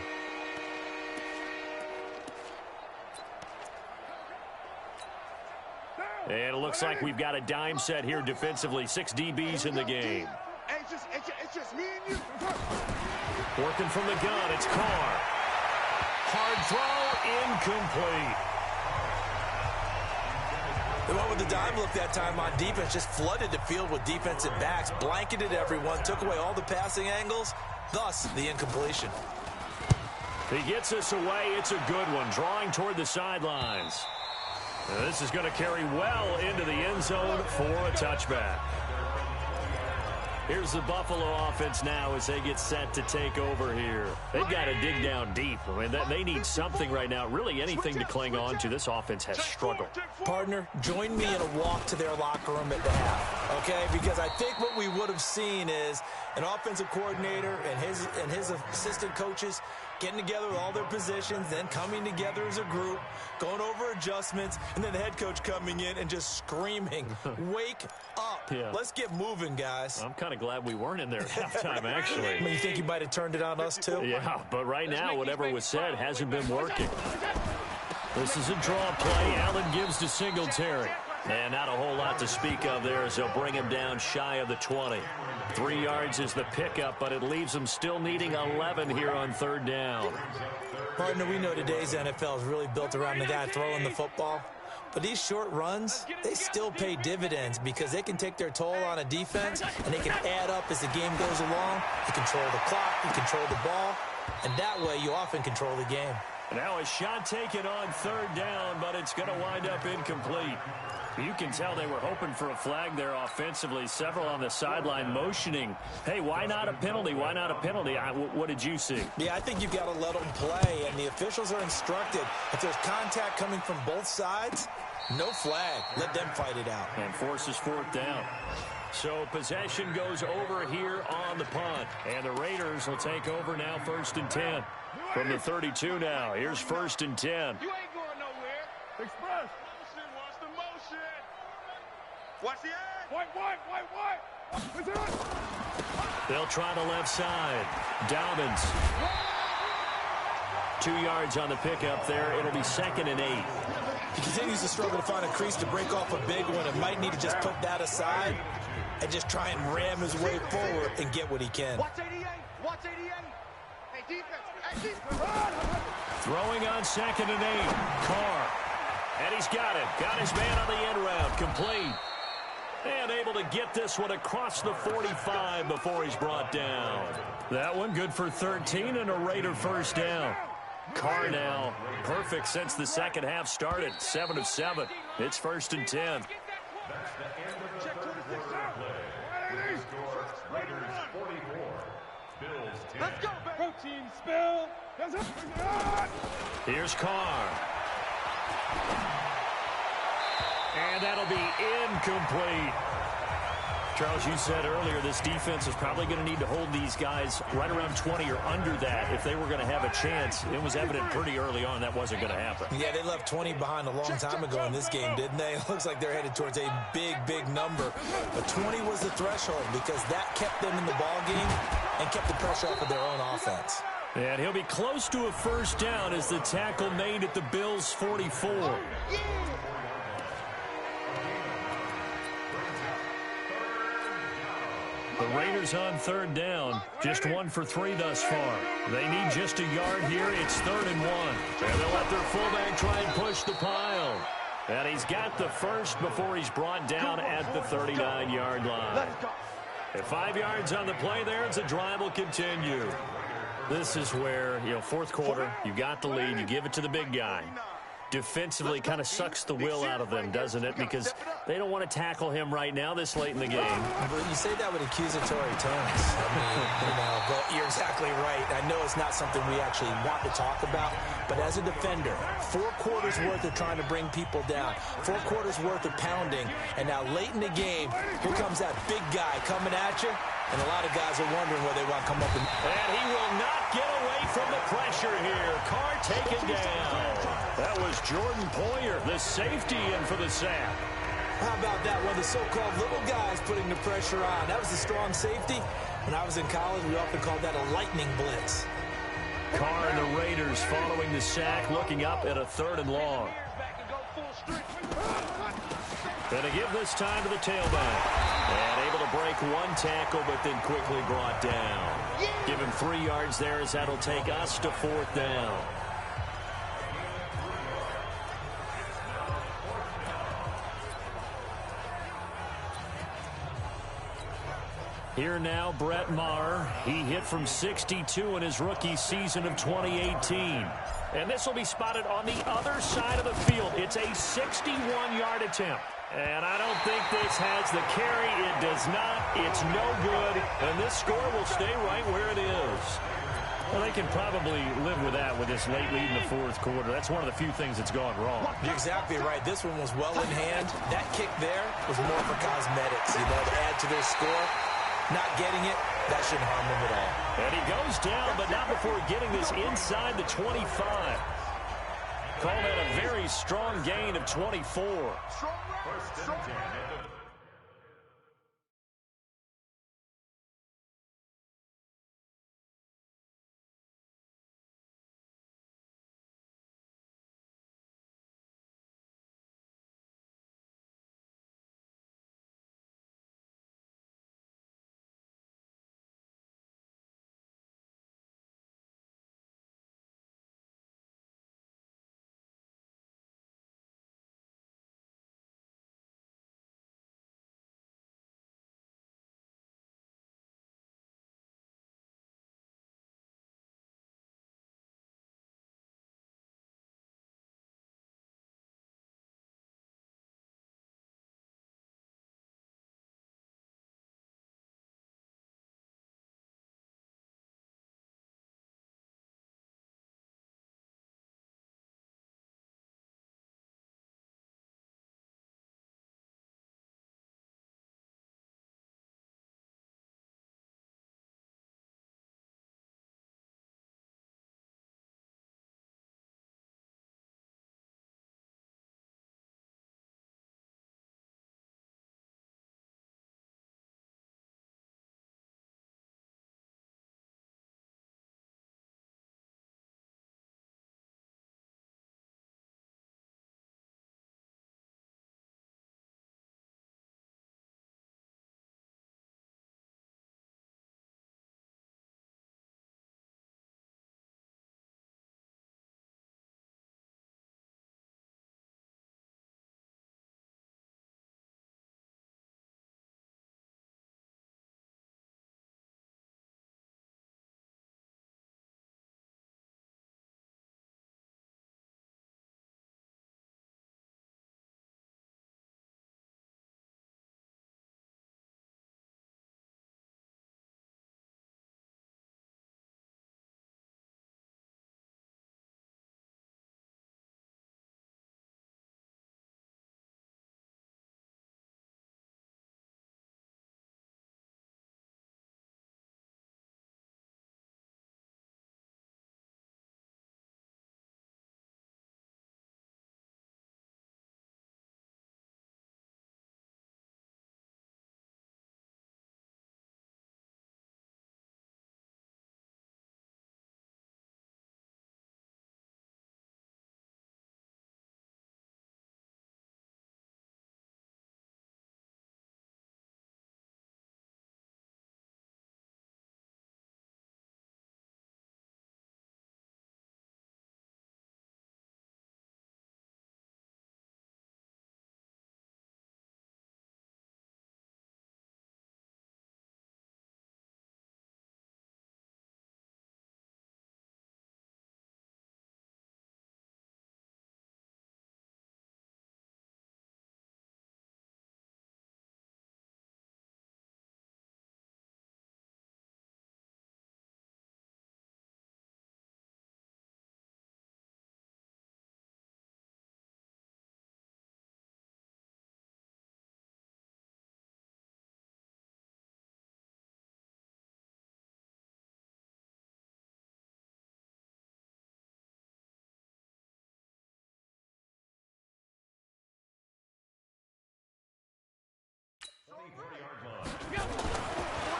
And it looks like we've got a dime set here defensively. 6 DBs in the game. It's just me and you. Working from the gun, it's Carr. Hard throw, incomplete. The one with the dime look that time on defense just flooded the field with defensive backs, blanketed everyone, took away all the passing angles, thus the incompletion. He gets us away. It's a good one, drawing toward the sidelines. Now this is going to carry well into the end zone for a touchback. Here's the Buffalo offense now as they get set to take over here. They've got to dig down deep. I mean, they need something right now, really anything to cling on to. This offense has struggled. Partner, join me in a walk to their locker room at the half, okay? Because I think what we would have seen is an offensive coordinator and his assistant coaches getting together with all their positions, then coming together as a group, going over adjustments, and then the head coach coming in and just screaming, wake up. Yeah. Let's get moving, guys. I'm kind of glad we weren't in there at halftime, actually. I mean, you think you might have turned it on us, too? Yeah, but right now, whatever was said hasn't been working. This is a draw play. Allen gives to Singletary. And not a whole lot to speak of there as they'll bring him down shy of the 20. 3 yards is the pickup, but it leaves them still needing 11 here on third down. Partner, we know today's NFL is really built around the guy throwing the football. But these short runs, they still pay dividends because they can take their toll on a defense, and they can add up as the game goes along. You control the clock, you control the ball, and that way you often control the game. Now a shot taken on third down, but it's going to wind up incomplete. You can tell they were hoping for a flag there offensively. Several on the sideline motioning. Hey, why not a penalty? Why not a penalty? What did you see? Yeah, I think you've got to let them play, and the officials are instructed. If there's contact coming from both sides, no flag. Let them fight it out. And forces fourth down. So possession goes over here on the punt. And the Raiders will take over now 1st and 10. From the 32 now, here's 1st and 10. You ain't going nowhere. Express. Watch the motion. Watch the edge. White. What's it? They'll try the left side. Dobbins. 2 yards on the pickup there. It'll be 2nd and 8. He continues to struggle to find a crease to break off a big one, and might need to just put that aside and just try and ram his way forward and get what he can. Watch 88. Hey, defense. Throwing on 2nd and 8. Carr. And he's got it. Got his man on the end round. Complete. And able to get this one across the 45 before he's brought down. That one good for 13 and a Raider first down. Carr now perfect since the second half started. 7 of 7. It's 1st and 10. Let's go, baby. Protein spill. Here's Carr. And that'll be incomplete. Charles, you said earlier this defense is probably going to need to hold these guys right around 20 or under that if they were going to have a chance. It was evident pretty early on that wasn't going to happen. Yeah, they left 20 behind a long time ago in this game, didn't they? It looks like they're headed towards a big number. But 20 was the threshold because that kept them in the ball game and kept the pressure off of their own offense. And he'll be close to a first down as the tackle made at the Bills' 44. The Raiders on third down, just 1 for 3 thus far. They need just a yard here. It's 3rd and 1. And they'll let their fullback try and push the pile. And he's got the first before he's brought down at the 39-yard line. At 5 yards on the play there, as the drive will continue. This is where, fourth quarter, you got the lead, you give it to the big guy. Defensively kind of sucks the will out of them, doesn't it? Because they don't want to tackle him right now this late in the game. But you say that with accusatory tones. I mean, but you're exactly right. I know it's not something we actually want to talk about, but as a defender, 4 quarters worth of trying to bring people down, 4 quarters worth of pounding, and now late in the game, here comes that big guy coming at you, and a lot of guys are wondering where they want to come up. And he will not get away from the pressure here. Carr taken down. That was Jordan Poyer, the safety, in for the sack. How about that? One of the so-called little guys putting the pressure on. That was a strong safety. When I was in college, we often called that a lightning blitz. Carr and the Raiders following the sack, looking up at a 3rd and long. Gonna give this time to the tailback. And able to break 1 tackle, but then quickly brought down. Give him 3 yards there as that'll take us to 4th down. Here now, Brett Maher. He hit from 62 in his rookie season of 2018. And this will be spotted on the other side of the field. It's a 61-yard attempt. And I don't think this has the carry. It does not. It's no good. And this score will stay right where it is. Well, they can probably live with that with this late lead in the 4th quarter. That's one of the few things that's gone wrong. You're exactly right. This one was well in hand. That kick there was more for cosmetics, to add to their score. Not getting it, that shouldn't harm him at all. And he goes down, but not before getting this inside the 25. Called that a very strong gain of 24.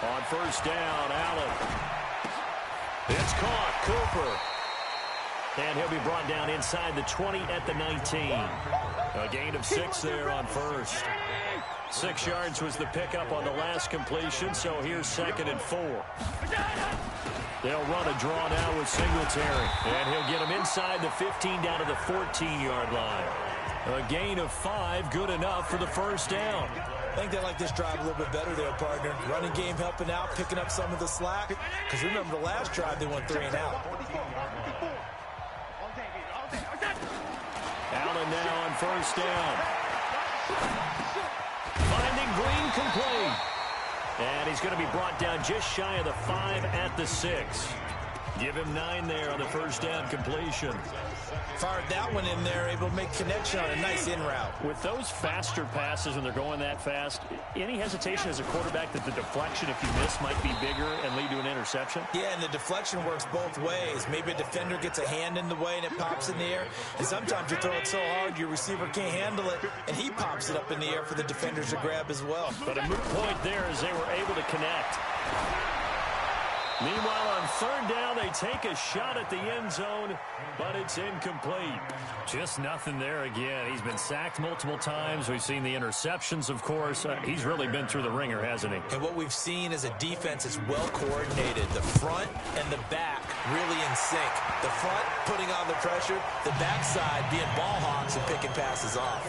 On first down, Allen. It's caught. Cooper. And he'll be brought down inside the 20 at the 19. A gain of 6 there on first. 6 yards was the pickup on the last completion, so here's 2nd and 4. They'll run a draw now with Singletary. And he'll get him inside the 15 down to the 14-yard line. A gain of 5, good enough for the first down. I think they like this drive a little bit better there, partner. Running game helping out, picking up some of the slack. Because remember the last drive, they went 3 and out. Allen now on first down. Finding Green complete. And he's going to be brought down just shy of the 5 at the 6. Give him 9 there on the first down completion. Fired that one in there, able to make connection on a nice in route. With those faster passes when they're going that fast, any hesitation as a quarterback that the deflection, if you miss, might be bigger and lead to an interception? Yeah, and the deflection works both ways. Maybe a defender gets a hand in the way and it pops in the air. And sometimes you throw it so hard your receiver can't handle it, and he pops it up in the air for the defenders to grab as well. But a moot point there as they were able to connect. Meanwhile, on third down, they take a shot at the end zone, but it's incomplete. Just nothing there again. He's been sacked multiple times. We've seen the interceptions, of course. He's really been through the ringer, hasn't he? And what we've seen is a defense that's well coordinated. The front and the back really in sync. The front putting on the pressure, the backside being ball hawks and picking passes off.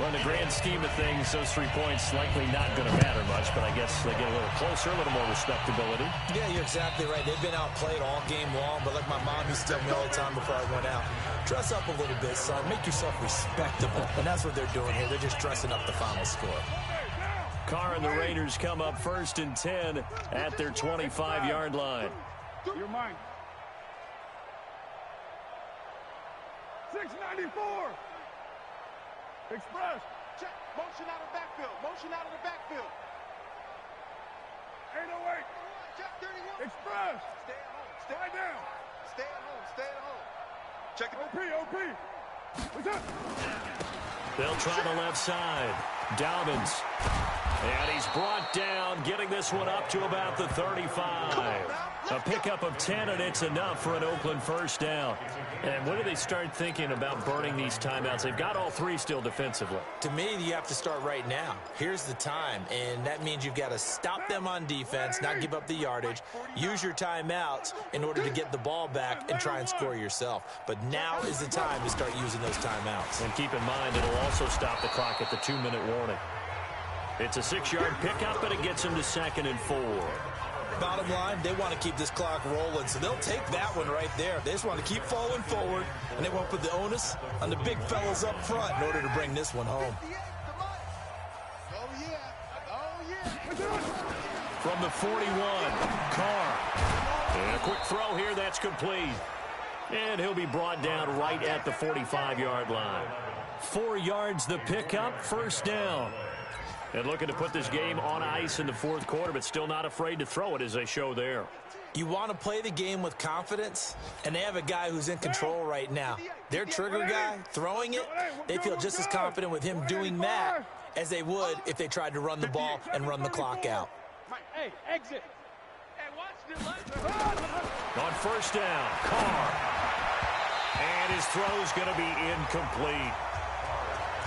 Well, in the grand scheme of things, those 3 points likely not going to matter much, but I guess they get a little closer, a little more respectability. Yeah, you're exactly right. They've been outplayed all game long, but like my mom used to tell me all the time before I went out, dress up a little bit, son. Make yourself respectable. And that's what they're doing here. They're just dressing up the final score. Carr and the Raiders come up 1st and 10 at their 25-yard line. You're mine. 694. Express. Check. Motion out of the backfield. Motion out of the backfield. 808. Check 31. Express. Stay at home. Stay down. Stay at home. Stay at home. Check it. OP. What's up? They'll try the left side. Dobbins. And he's brought down, getting this one up to about the 35. A pickup of 10, and it's enough for an Oakland first down. And when do they start thinking about burning these timeouts? They've got all 3 still defensively. To me, you have to start right now. Here's the time, and that means you've got to stop them on defense, not give up the yardage, use your timeouts in order to get the ball back and try and score yourself. But now is the time to start using those timeouts. And keep in mind, it'll also stop the clock at the 2-minute warning. It's a 6-yard pickup, and it gets them to 2nd and 4. Bottom line, they want to keep this clock rolling, so they'll take that one right there. They just want to keep falling forward, and they want to put the onus on the big fellas up front in order to bring this one home. Oh, yeah. Oh, yeah. From the 41, Carr. And a quick throw here, that's complete. And he'll be brought down right at the 45-yard line. 4 yards the pickup, first down. And looking to put this game on ice in the 4th quarter, but still not afraid to throw it as they show there. You want to play the game with confidence, and they have a guy who's in control right now. Their trigger guy, throwing it, they feel just as confident with him doing that as they would if they tried to run the ball and run the clock out. Hey, exit. Hey, watch the On first down, Carr. And his throw's going to be incomplete.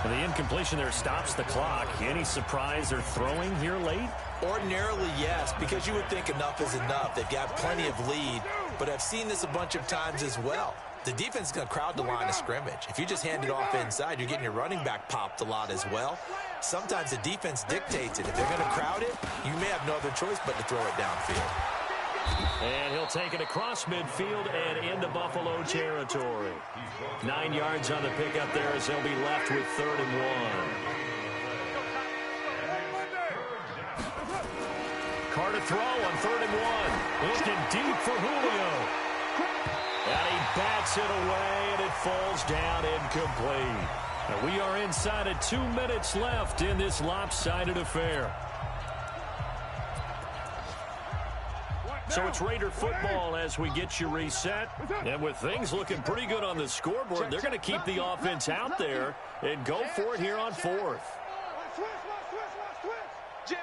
The incompletion there stops the clock. Any surprise they're throwing here late? Ordinarily, yes, because you would think enough is enough. They've got plenty of lead, but I've seen this a bunch of times as well. The defense is going to crowd the line of scrimmage. If you just hand it off inside, you're getting your running back popped a lot as well. Sometimes the defense dictates it. If they're going to crowd it, you may have no other choice but to throw it downfield. And he'll take it across midfield and into Buffalo territory. 9 yards on the pickup there as they'll be left with 3rd and 1. Carr to throw on 3rd and 1. Looking deep for Julio. And he bats it away, and it falls down incomplete. Now we are inside of 2 minutes left in this lopsided affair. So it's Raider football as we get you reset. And with things looking pretty good on the scoreboard, they're going to keep the offense out there and go for it here on 4th. Jim,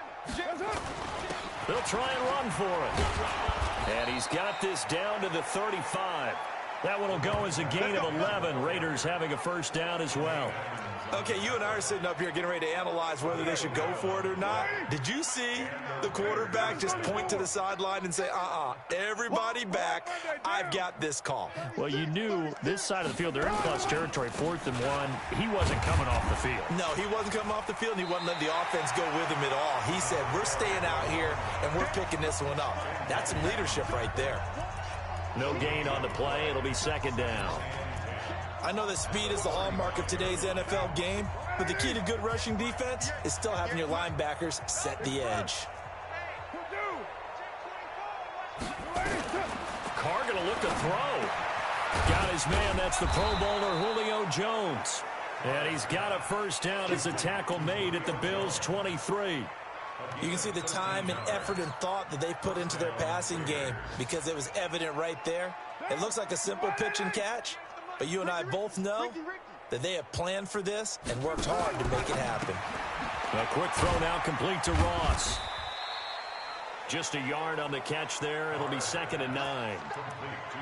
They'll try and run for it. And he's got this down to the 35. That one will go as a gain of 11. Raiders having a first down as well. Okay, you and I are sitting up here getting ready to analyze whether they should go for it or not. Did you see the quarterback just point to the sideline and say, everybody back, I've got this call? Well, you knew this side of the field, they're in plus territory, 4th and 1. He wasn't coming off the field. No, he wasn't coming off the field, and he wasn't letting the offense go with him at all. He said, we're staying out here, and we're picking this one up. That's some leadership right there. No gain on the play. It'll be 2nd down. I know that speed is the hallmark of today's NFL game, but the key to good rushing defense is still having your linebackers set the edge. Carr going to look to throw. Got his man. That's the Pro Bowler Julio Jones. And he's got a first down as a tackle made at the Bills' 23. You can see the time and effort and thought that they put into their passing game because it was evident right there. It looks like a simple pitch and catch, but you and I both know that they have planned for this and worked hard to make it happen. A quick throw now complete to Ross. Just a yard on the catch there. It'll be 2nd and 9.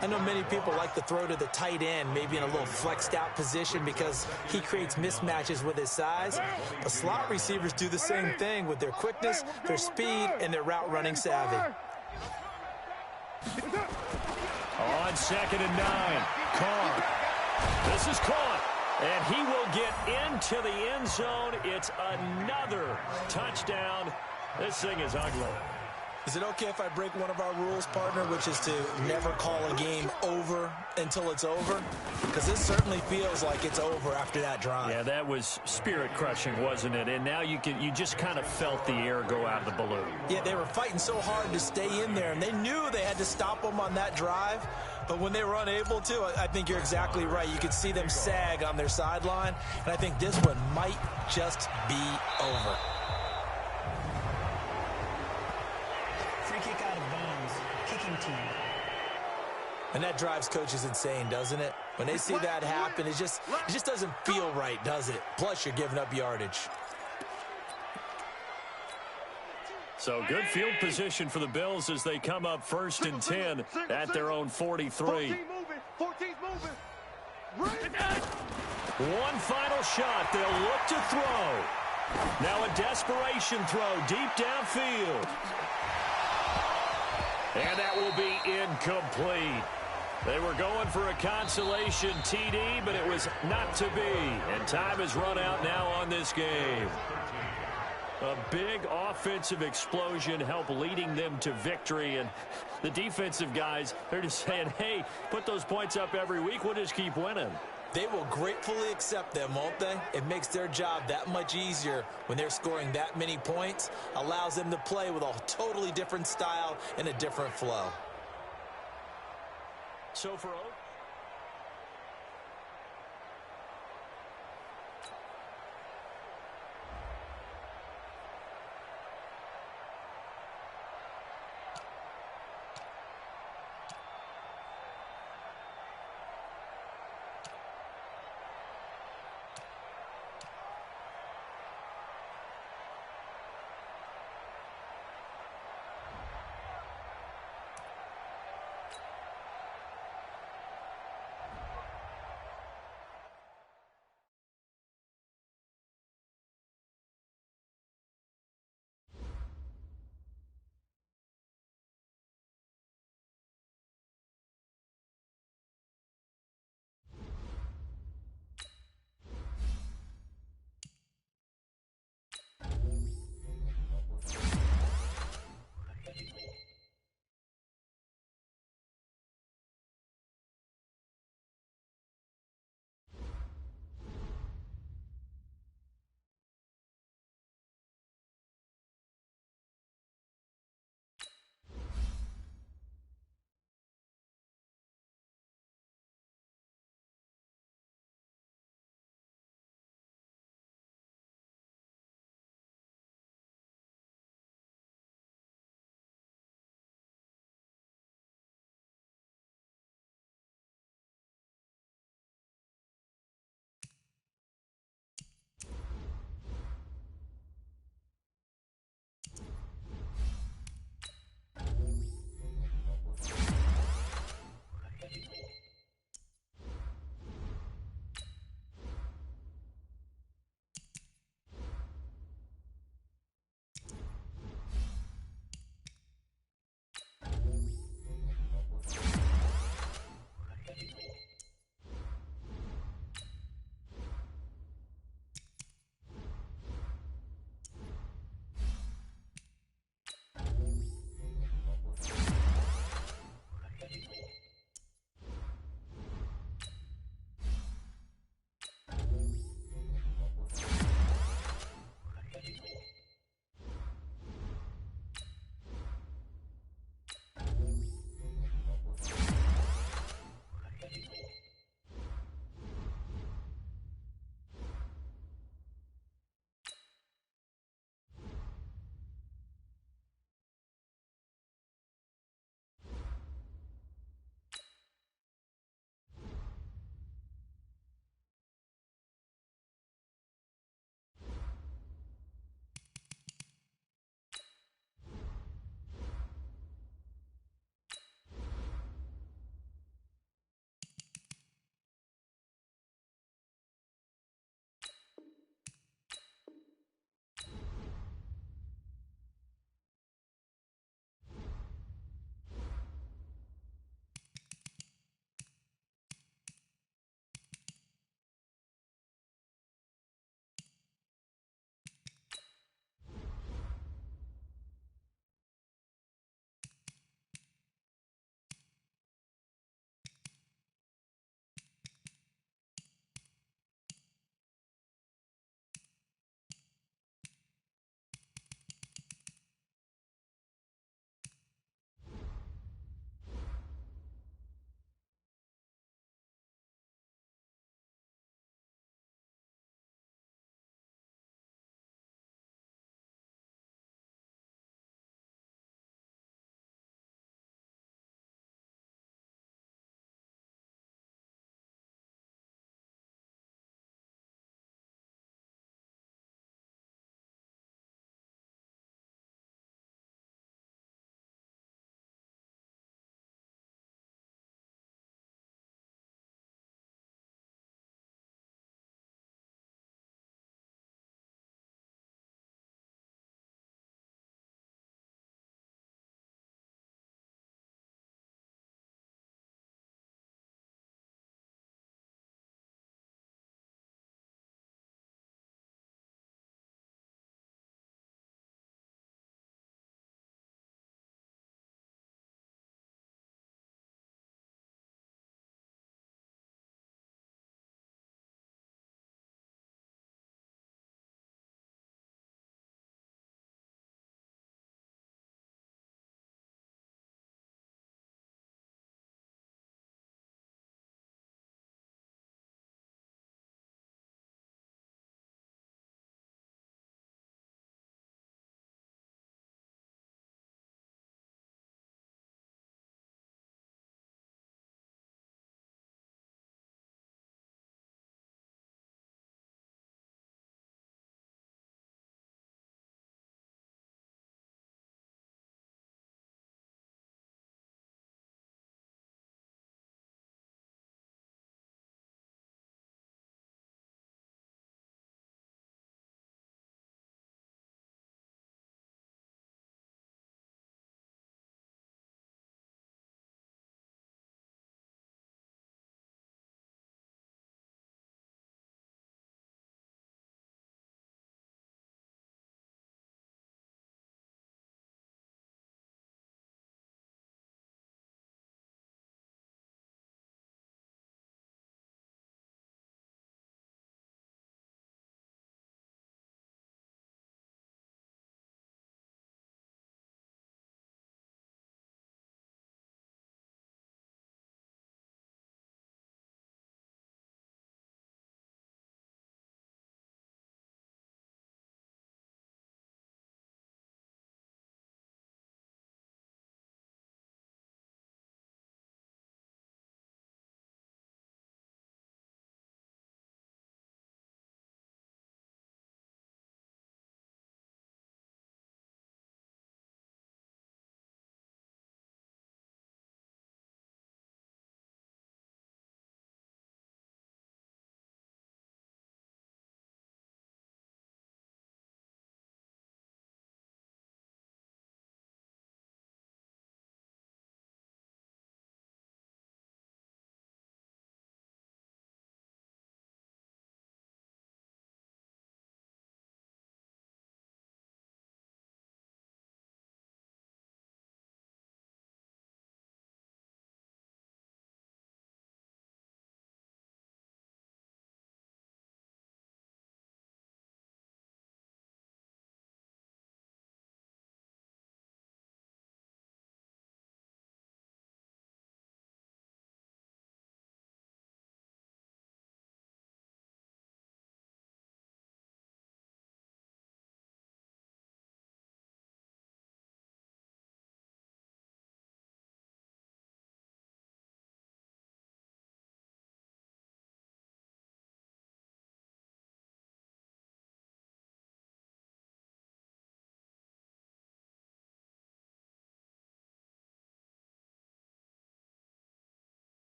I know many people like to throw to the tight end, maybe in a little flexed out position because he creates mismatches with his size. But slot receivers do the same thing with their quickness, their speed, and their route running savvy. On 2nd and 9, Carr. This is caught, and he will get into the end zone. It's another touchdown. This thing is ugly. Is it okay if I break one of our rules, partner, which is to never call a game over until it's over? Because this certainly feels like it's over after that drive. Yeah, that was spirit-crushing, wasn't it? And now you just kind of felt the air go out of the balloon. Yeah, they were fighting so hard to stay in there, and they knew they had to stop them on that drive. But when they were unable to, I think you're exactly right. You could see them sag on their sideline, and I think this one might just be over. Kick out of bounds, kicking team. And that drives coaches insane, doesn't it? When they see that happen, it just doesn't feel right, does it? Plus, you're giving up yardage. So good field position for the Bills as they come up 1st and 10 at their own 43. 14's moving. One final shot. They'll look to throw. Now a desperation throw deep downfield. And that will be incomplete. They were going for a consolation TD, but it was not to be. And time has run out now on this game. A big offensive explosion helped leading them to victory. And the defensive guys, they're just saying, hey, put those points up every week. We'll just keep winning. They will gratefully accept them, won't they? It makes their job that much easier when they're scoring that many points. Allows them to play with a totally different style and a different flow. So for